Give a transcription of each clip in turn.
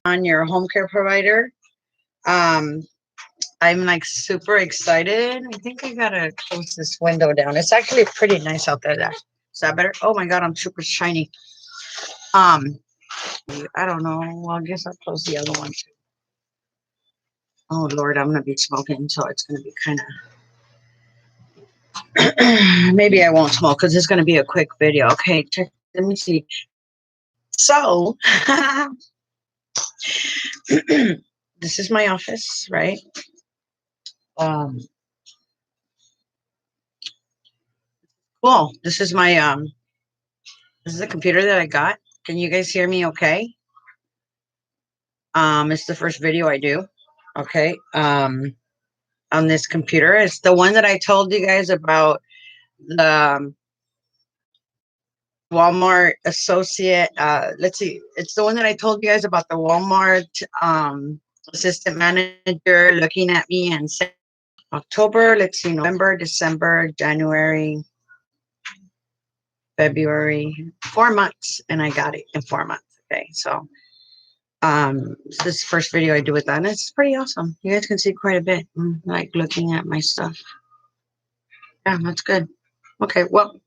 On your home care provider. Um, I'm like super excited. I think I gotta close this window down. It's actually pretty nice out there. Is that better? Oh my god, I'm super shiny. Um, I don't know. Well, I guess I'll close the other one too. Oh Lord, I'm gonna be smoking, so it's gonna be kind of. Maybe I won't smoke because it's gonna be a quick video. Okay, check. Let me see. So, this is my office, right? Um, Cool. This is my this is a computer that I got. Can you guys hear me okay? It's the first video I do. Okay. On this computer. It's the one that I told you guys about, the Walmart associate. Let's see. It's the one that I told you guys about, the Walmart assistant manager looking at me and saying October, let's see, November, December, January, February, 4 months, and I got it in 4 months. Okay, so this is the first video I do with that, and it's pretty awesome. You guys can see quite a bit, like looking at my stuff. Yeah, that's good. Okay, well,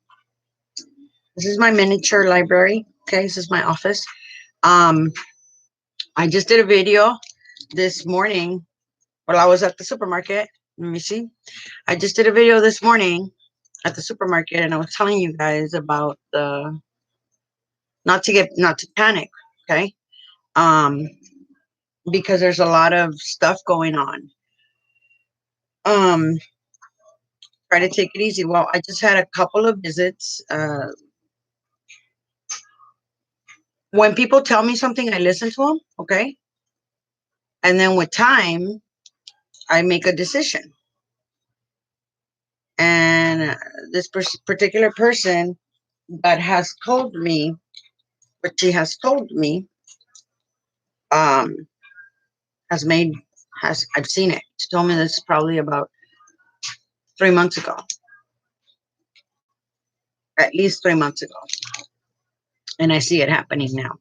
this is my miniature library. Okay, this is my office. I just did a video this morning while I was at the supermarket. Let me see. I just did a video this morning at the supermarket, and I was telling you guys about the not to panic. Okay, because there's a lot of stuff going on. Try to take it easy. Well, I just had a couple of visits. When people tell me something, I listen to them. Okay, and then with time, I make a decision. And this particular person that has told me what she has told me, um, has made has I've seen it. She told me this probably about 3 months ago, at least 3 months ago, and I see it happening now.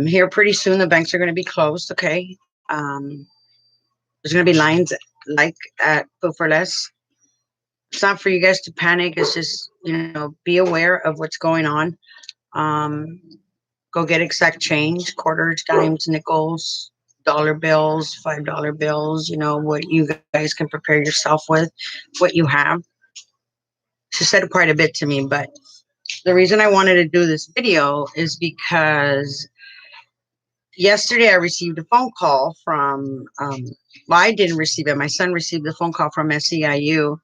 Here pretty soon the banks are going to be closed. Okay, there's going to be lines like at Food for Less. It's not for you guys to panic. It's just, be aware of what's going on. Go get exact change, quarters, dimes, nickels, dollar bills, $5 bills, what you guys can prepare yourself with, what you have. She said quite a bit to me, but the reason I wanted to do this video is because yesterday I received a phone call from, well, I didn't receive it. My son received a phone call from SEIU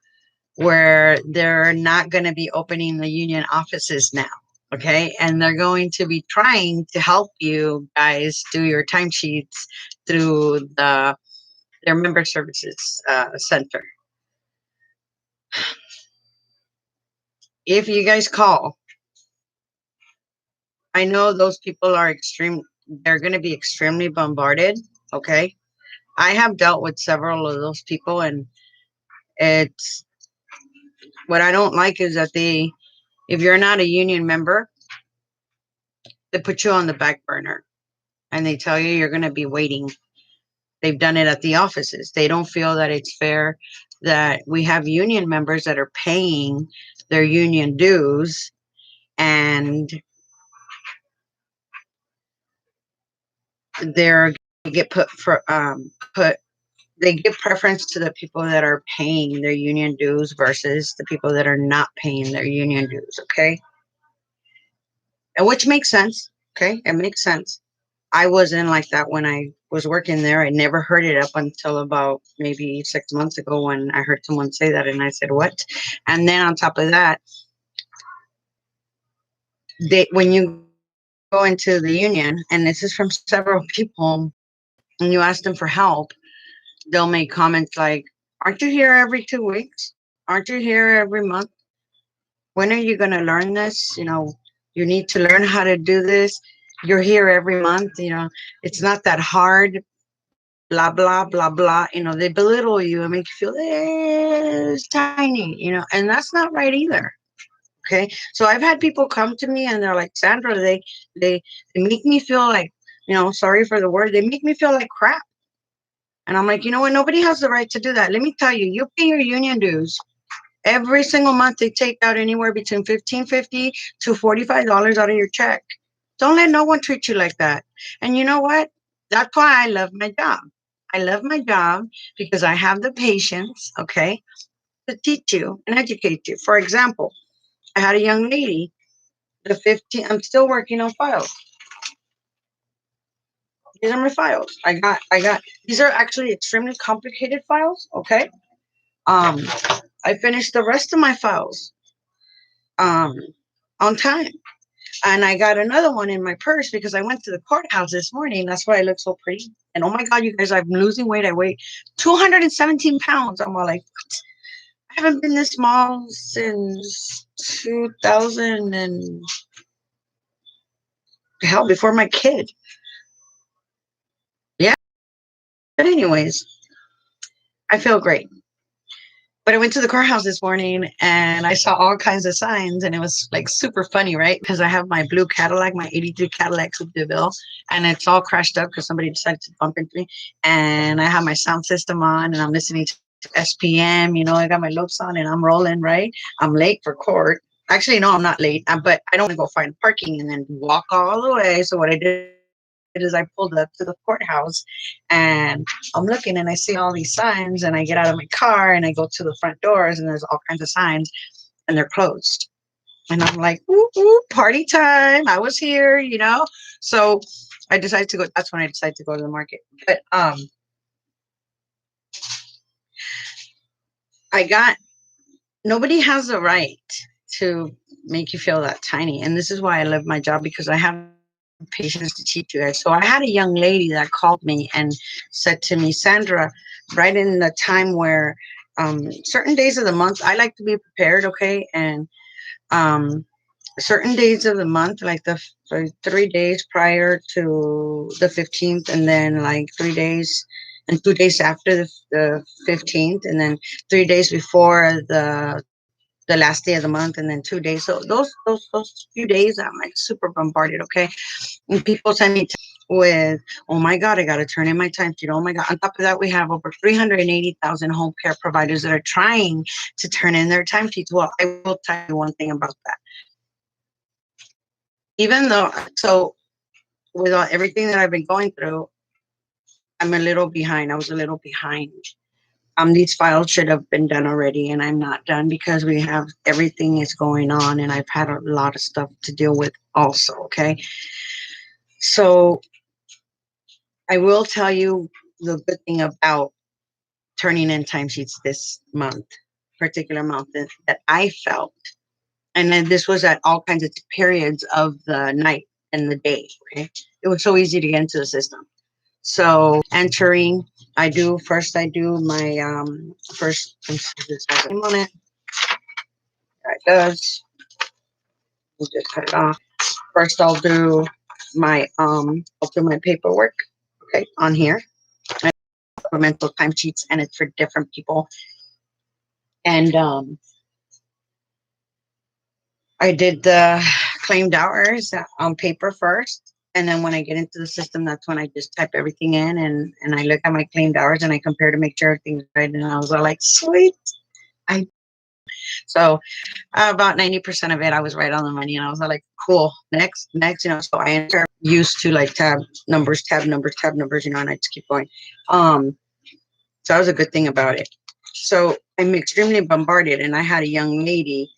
where they're not going to be opening the union offices now. Okay. And they're going to be trying to help you guys do your timesheets through their member services center. If you guys call, I know those people are they're going to be extremely bombarded. Okay. I have dealt with several of those people, and it's what I don't like is that if you're not a union member, they put you on the back burner and they tell you you're going to be waiting. They've done it at the offices. They don't feel that it's fair that we have union members that are paying their union dues, and they're get they give preference to the people that are paying their union dues versus the people that are not paying their union dues. Okay, and which makes sense. Okay, it makes sense. I wasn't like that when I was working there. I never heard it up until about maybe 6 months ago when I heard someone say that, and I said, "What?" And then on top of that, when you go into the union, and this is from several people, and you ask them for help, they'll make comments like, "Aren't you here every 2 weeks? Aren't you here every month? When are you going to learn this? You need to learn how to do this. You're here every month. It's not that hard. Blah, blah, blah, blah." They belittle you and make you feel it's tiny, and that's not right either. Okay. So I've had people come to me and they're like, Sandra, they make me feel like, sorry for the word, they make me feel like crap. And I'm like, you know what? Nobody has the right to do that. Let me tell you, you pay your union dues. Every single month they take out anywhere between $15.50 to $45 out of your check. Don't let no one treat you like that. And you know what? That's why I love my job. I love my job because I have the patience, okay, to teach you and educate you. For example, I had a young lady, the 15, I'm still working on files. These are my files. These are actually extremely complicated files, okay? Um, I finished the rest of my files um on time. And I got another one in my purse because I went to the courthouse this morning. That's why I look so pretty. And oh my God, you guys, I'm losing weight. I weigh 217 pounds. I'm all like, I haven't been this small since 2000 and hell, before my kid. Yeah. But anyways, I feel great. But I went to the courthouse this morning and I saw all kinds of signs and it was like super funny, right? Because I have my blue Cadillac, my 83 Cadillac Coupe de Ville, and it's all crashed up because somebody decided to bump into me. And I have my sound system on and I'm listening to SPM, I got my loops on and I'm rolling, right? I'm late for court. Actually, no, I'm not late, but I don't want to go find parking and then walk all the way. So what I did is I pulled up to the courthouse and I'm looking and I see all these signs and I get out of my car and I go to the front doors and there's all kinds of signs and they're closed. And I'm like, ooh, ooh, party time. I was here. So I decided to go. That's when I decided to go to the market. But nobody has the right to make you feel that tiny. And this is why I love my job, because I have patience to teach you guys. So I had a young lady that called me and said to me, Sandra, right in the time where certain days of the month, I like to be prepared, okay? And certain days of the month, like the 3 days prior to the 15th, and then like 3 days and 2 days after the 15th, and then 3 days before the last day of the month, and then 2 days. So those few days, I'm like super bombarded, okay? And people send me with, oh my God, I got to turn in my time sheet. Oh my God. On top of that, we have over 380,000 home care providers that are trying to turn in their time sheets. Well, I will tell you one thing about that. Even though, so with everything that I've been going through, I'm a little behind. I was a little behind. These files should have been done already, and I'm not done because we have everything is going on, and I've had a lot of stuff to deal with also. Okay. So I will tell you the good thing about turning in timesheets this month, particular month that I felt. And then this was at all kinds of periods of the night and the day. Okay. It was so easy to get into the system. So entering, I do my first, this has a name on it. That does. We'll just cut it off. First I'll do my paperwork, okay, on here. Supplemental timesheets, and it's for different people. And I did the claimed hours on paper first. And then when I get into the system, that's when I just type everything in and I look at my claimed hours and I compare to make sure everything's right. And I was all like, sweet. So about 90% of it, I was right on the money. And I was all like, cool, next. So I enter used to like tab numbers, and I just keep going. So that was a good thing about it. So I'm extremely bombarded. And I had a young lady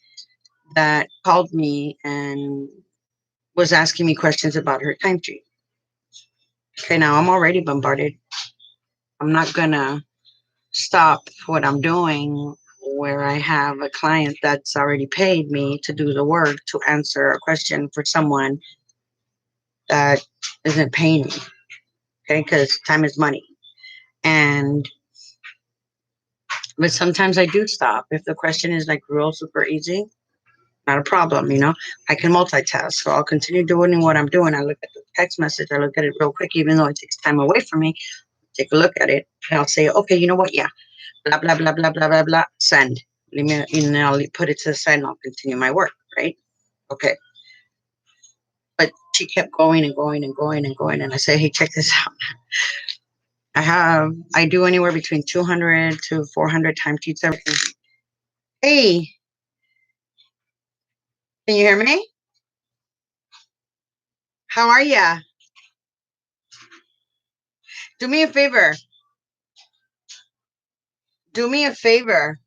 that called me and was asking me questions about her time sheet. Okay, now I'm already bombarded. I'm not gonna stop what I'm doing where I have a client that's already paid me to do the work to answer a question for someone that isn't paying me. Okay, because time is money. And but sometimes I do stop if the question is like real super easy. Not a problem, I can multitask. So I'll continue doing what I'm doing. I look at the text message, I look at it real quick, even though it takes time away from me. Take a look at it, and I'll say, okay, you know what? Yeah, blah, blah, blah, blah, blah, blah, blah, send. And I'll put it to the side and I'll continue my work, right? Okay. But she kept going and going and going and going. And I said, hey, check this out. I do anywhere between 200 to 400 timesheets every day. Hey, can you hear me? How are ya? Do me a favor. Do me a favor.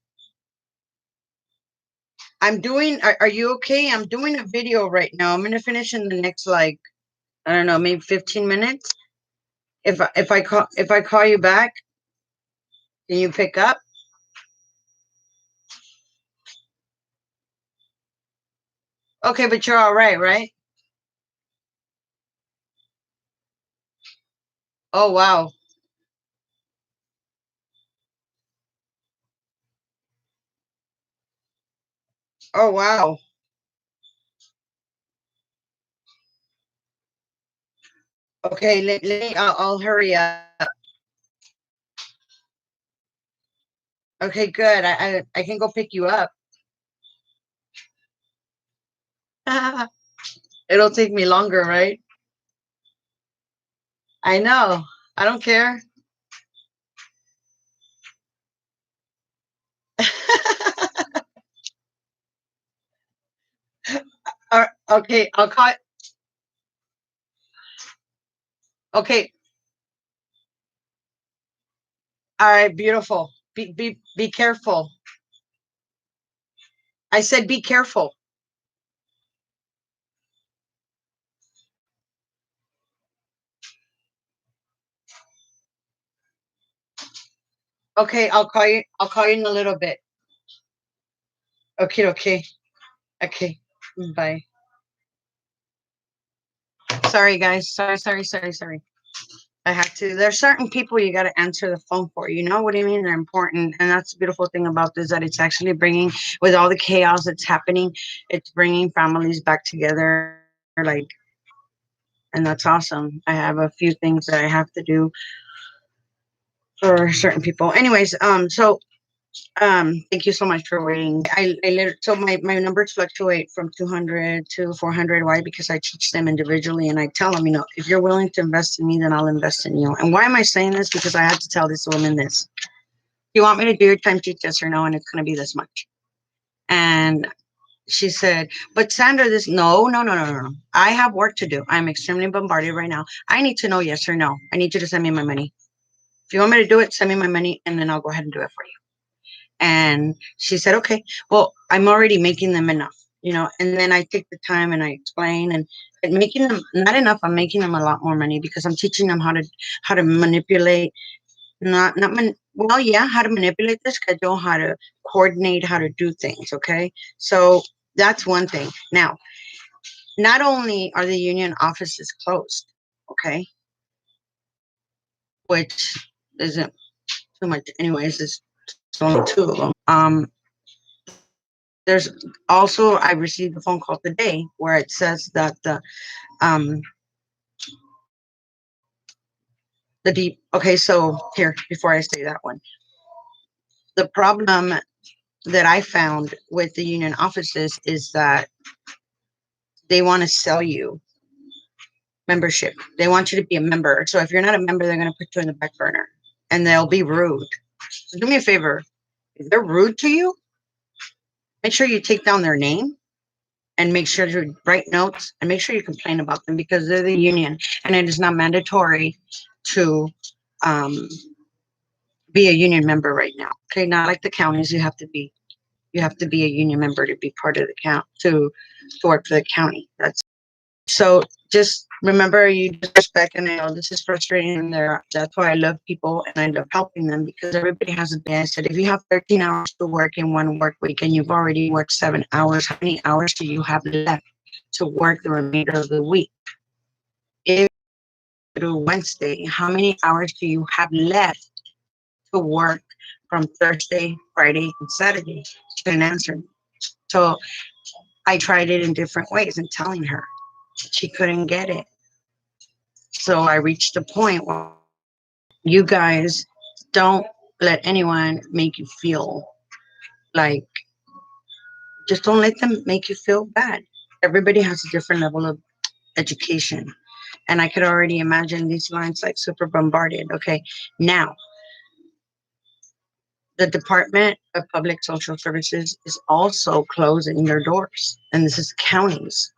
Are you okay? I'm doing a video right now. I'm going to finish in the next, like, I don't know, maybe 15 minutes. If I call you back, can you pick up? Okay, but you're all right, right? Oh, wow. Oh, wow. Okay, let me, I'll hurry up. Okay, good. I can go pick you up. It'll take me longer, right? I know. I don't care. Okay, I'll call. Okay, all right, beautiful. Be careful. I said be careful. Okay, I'll call you. I'll call you in a little bit. Okay, okay, okay. Bye. Sorry, guys. Sorry. I have to. There's certain people you got to answer the phone for. You know what I mean? They're important, and that's the beautiful thing about this, that it's actually bringing, with all the chaos that's happening, it's bringing families back together. Like, and that's awesome. I have a few things that I have to do for certain people. Anyways, thank you so much for waiting. So my numbers fluctuate from 200 to 400. Why? Because I teach them individually, and I tell them, if you're willing to invest in me, then I'll invest in you. And why am I saying this? Because I had to tell this woman this. You want me to do your time sheet, yes or no? And it's going to be this much. And she said, but Sandra, no. I have work to do. I'm extremely bombarded right now. I need to know yes or no. I need you to send me my money. If you want me to do it, send me my money, and then I'll go ahead and do it for you. And she said, okay, well, I'm already making them enough, and then I take the time and I explain, and making them not enough, I'm making them a lot more money because I'm teaching them how to manipulate, well, yeah, how to manipulate the schedule, how to coordinate, how to do things. Okay. So that's one thing. Now, not only are the union offices closed, okay, which isn't too much anyways, it's only two of them. There's also, I received a phone call today where it says that um the deep okay, so here, before I say that one, the problem that I found with the union offices is that they want to sell you membership. They want you to be a member. So if you're not a member, they're going to put you in the back burner, and they'll be rude. So do me a favor. If they're rude to you, make sure you take down their name, and make sure to write notes, and make sure you complain about them, because they're the union, and it is not mandatory to um, be a union member right now. Okay, not like the counties. You have to be a union member to be part of the count to work for the county. That's so. Just remember, you respect, and I know this is frustrating, and that's why I love people and I love helping them, because everybody has a day. I said, if you have 13 hours to work in one work week and you've already worked 7 hours, how many hours do you have left to work the remainder of the week? If through Wednesday, how many hours do you have left to work from Thursday, Friday, and Saturday? She couldn't answer me. So I tried it in different ways and telling her. She couldn't get it. So I reached a point where you guys don't let anyone make you feel like Just don't let them make you feel bad. Everybody has a different level of education. And I could already imagine these lines like super bombarded. Okay. Now, the Department of Public Social Services is also closing their doors, and this is counties.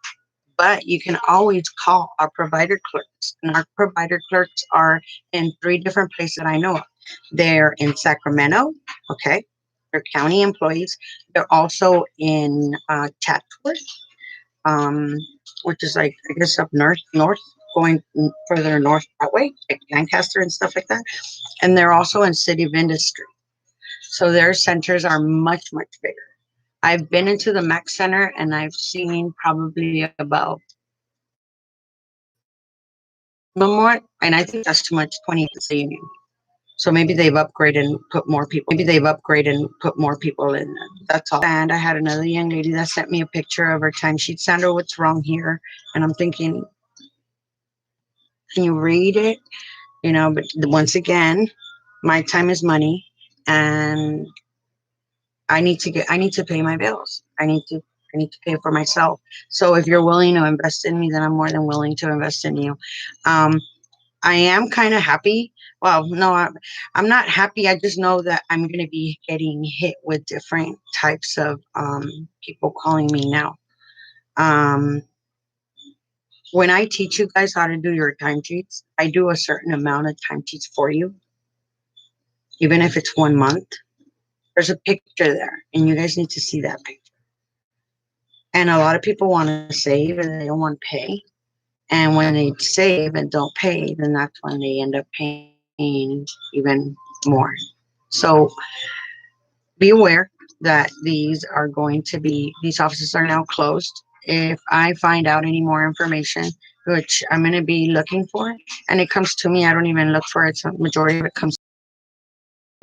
But you can always call our provider clerks, and our provider clerks are in three different places that I know of. They're in Sacramento, okay, they're county employees. They're also in Chatsworth, um, which is like I guess up north, going further north that way, like Lancaster and stuff like that. And they're also in City of Industry, so their centers are much bigger. I've been into the Mac Center and I've seen probably about no more, and I think that's too much. 20 is the union. So maybe they've upgraded and put more people. Maybe they've upgraded and put more people in there. That's all. And I had another young lady that sent me a picture of her timesheet. Sandra, what's wrong here? And I'm thinking, can you read it? You know, but once again, my time is money, and I need to pay my bills. I need to pay for myself. So if you're willing to invest in me, then I'm more than willing to invest in you. Um, I am kind of happy. Well, no, I'm not happy. I just know that I'm going to be getting hit with different types of people calling me now. Um, when I teach you guys how to do your timesheets, I do a certain amount of timesheets for you, even if it's 1 month. There's a picture there, and you guys need to see that picture. And a lot of people want to save and they don't want to pay. And when they save and don't pay, then that's when they end up paying even more. So be aware that these offices are now closed. If I find out any more information, which I'm going to be looking for, and it comes to me, I don't even look for it. So majority of it comes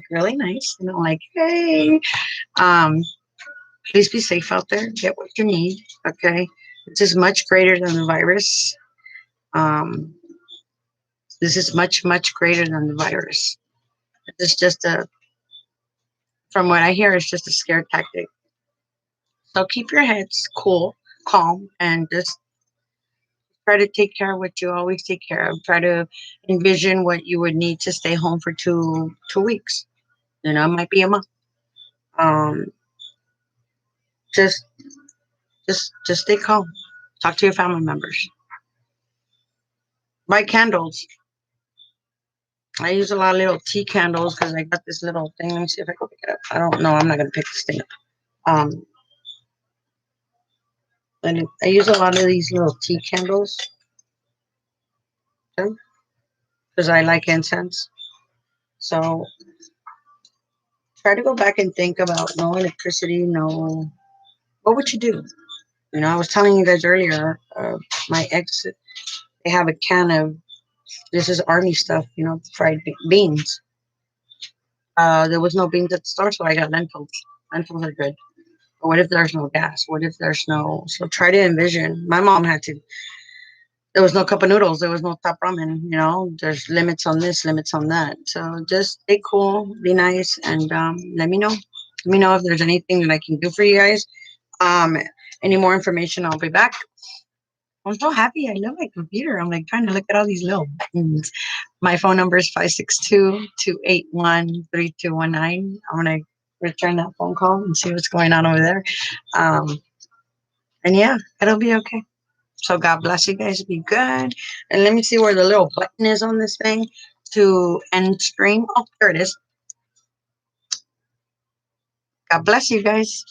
really nice. And I'm like, hey, um, please be safe out there. Get what you need. Okay. This is much greater than the virus. Um, this is much greater than the virus. It's just from what I hear, it's just a scare tactic. So keep your heads cool, calm, and just try to take care of what you always take care of. Try to envision what you would need to stay home for 2 weeks. You know, it might be a month. Um, just just stay calm. Talk to your family members. Buy candles. I use a lot of little tea candles because I got this little thing. Let me see if I can pick it up. I don't know. I'm not gonna pick this thing up. Um, and I use a lot of these little tea candles because I like incense. So try to go back and think about no electricity, no. What would you do? You know, I was telling you guys earlier, my ex, they have a can of, this is army stuff, you know, fried beans. There was no beans at the store, so I got lentils. Lentils are good. But what if there's no gas? What if there's no, so try to envision. My mom had to, there was no cup of noodles, there was no top ramen, you know, there's limits on this, limits on that. So just stay cool, be nice, and let me know. Let me know if there's anything that I can do for you guys. Um, any more information, I'll be back. I'm so happy. I love my computer. I'm like trying to look at all these little buttons. My phone number is 562-281-3219. I'm going to return that phone call and see what's going on over there. Um, and yeah, it'll be okay. So God bless you guys. Be good. And let me see where the little button is on this thing to end stream. Oh, there it is. God bless you guys.